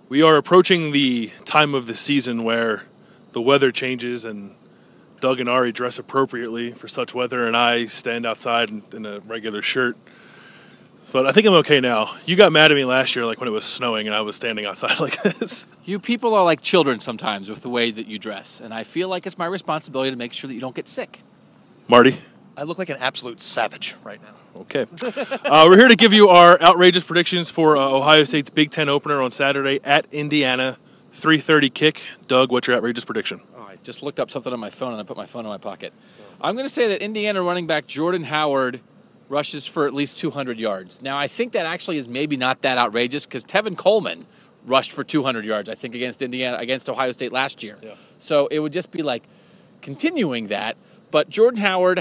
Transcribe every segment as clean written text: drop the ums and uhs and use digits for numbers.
We are approaching the time of the season where the weather changes and Doug and Ari dress appropriately for such weather, and I stand outside in a regular shirt. But I think I'm okay now. You got mad at me last year, like when it was snowing and I was standing outside like this. You people are like children sometimes with the way that you dress, and I feel like it's my responsibility to make sure that you don't get sick. Marty? I look like an absolute savage right now. Okay. We're here to give you our outrageous predictions for Ohio State's Big Ten opener on Saturday at Indiana, 3:30 kick. Doug, what's your outrageous prediction? Oh, I just looked up something on my phone, and I put my phone in my pocket. I'm going to say that Indiana running back Jordan Howard rushes for at least 200 yards. Now, I think that actually is maybe not that outrageous because Tevin Coleman rushed for 200 yards, I think, against Ohio State last year. Yeah. So it would just be like continuing that. But Jordan Howard,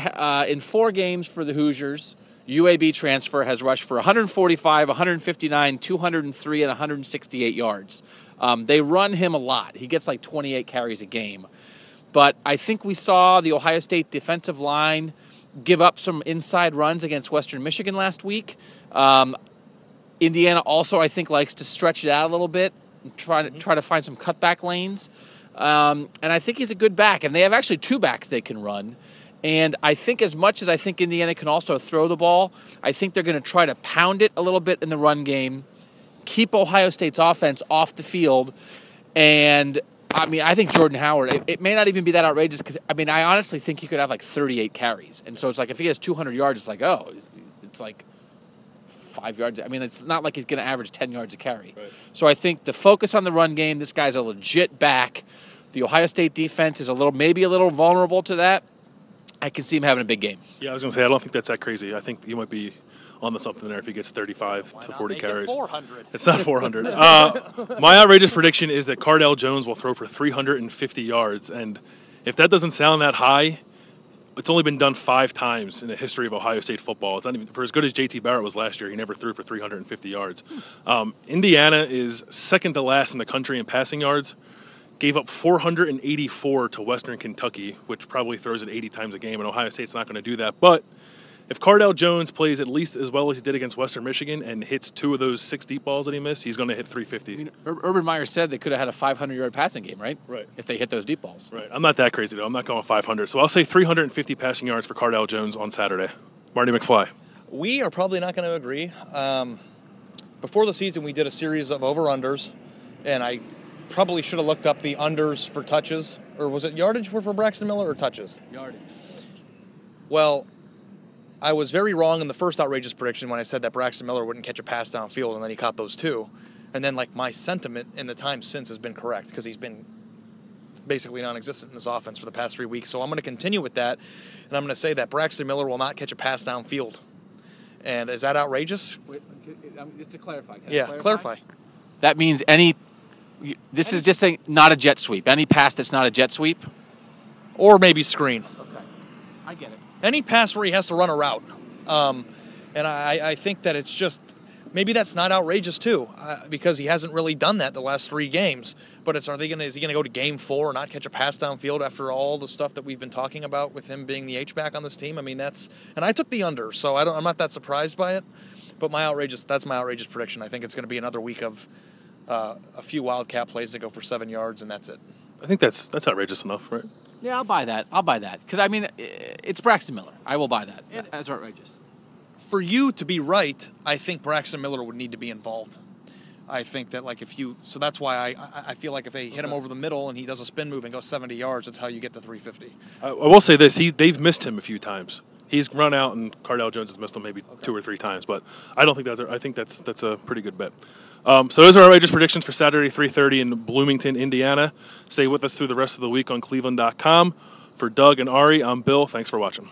in 4 games for the Hoosiers, UAB transfer, has rushed for 145, 159, 203, and 168 yards. They run him a lot. He gets like 28 carries a game. But I think we saw the Ohio State defensive line give up some inside runs against Western Michigan last week. Indiana also, I think, likes to stretch it out a little bit and try to find some cutback lanes. And I think he's a good back. And they have actually 2 backs they can run. And I think as much as I think Indiana can also throw the ball, I think they're going to try to pound it a little bit in the run game, keep Ohio State's offense off the field. And, I mean, I think Jordan Howard, it may not even be that outrageous because, I mean, I honestly think he could have like 38 carries. And so it's like if he has 200 yards, it's like, oh, it's like 5 yards. I mean, it's not like he's going to average 10 yards a carry. Right. So I think the focus on the run game, this guy's a legit back. The Ohio State defense is maybe a little vulnerable to that. I can see him having a big game. Yeah, I was going to say, I don't think that's that crazy. I think you might be on to something there if he gets 35 to 40 carries. 400? It's not 400. My outrageous prediction is that Cardale Jones will throw for 350 yards. And if that doesn't sound that high, it's only been done 5 times in the history of Ohio State football. It's not even for as good as J.T. Barrett was last year. He never threw for 350 yards. Indiana is second to last in the country in passing yards. Gave up 484 to Western Kentucky, which probably throws it 80 times a game, and Ohio State's not going to do that. But if Cardale Jones plays at least as well as he did against Western Michigan and hits 2 of those 6 deep balls that he missed, he's going to hit 350. I mean, Urban Meyer said they could have had a 500-yard passing game, right? Right. If they hit those deep balls. Right. I'm not that crazy, though. I'm not going 500. So I'll say 350 passing yards for Cardale Jones on Saturday. Marty McFly. We are probably not going to agree. Before the season, we did a series of over-unders, and I probably should have looked up the unders for touches. Or was it yardage for Braxton Miller or touches? Yardage. Well, I was very wrong in the first outrageous prediction when I said that Braxton Miller wouldn't catch a pass downfield, and then he caught those 2. And then, like, my sentiment in the time since has been correct because he's been basically non-existent in this offense for the past 3 weeks. So I'm going to continue with that, and I'm going to say that Braxton Miller will not catch a pass downfield. And is that outrageous? Wait, just to clarify. Clarify. That means this is just saying not a jet sweep. Any pass that's not a jet sweep? Or maybe screen. Okay. I get it. Any pass where he has to run a route. And I think that it's just, maybe that's not outrageous too, because he hasn't really done that the last 3 games. But is he going to go to game 4 and not catch a pass downfield after all the stuff that we've been talking about with him being the H-back on this team? I mean, and I took the under, so I'm not that surprised by it. But that's my outrageous prediction. I think it's going to be another week of a few wildcat plays that go for 7 yards, and that's it. I think that's outrageous enough, right? Yeah, I'll buy that. Because, I mean, it's Braxton Miller. I will buy that. That's outrageous. For you to be right, I think Braxton Miller would need to be involved. I think that, like, so that's why I feel like if they hit him over the middle and he does a spin move and goes 70 yards, that's how you get to 350. I will say this. They've missed him a few times. He's run out, and Cardale Jones has missed him maybe 2 or 3 times. But I don't think I think that's a pretty good bet. So those are our outrageous predictions for Saturday, 3:30 in Bloomington, Indiana. Stay with us through the rest of the week on cleveland.com. For Doug and Ari, I'm Bill. Thanks for watching.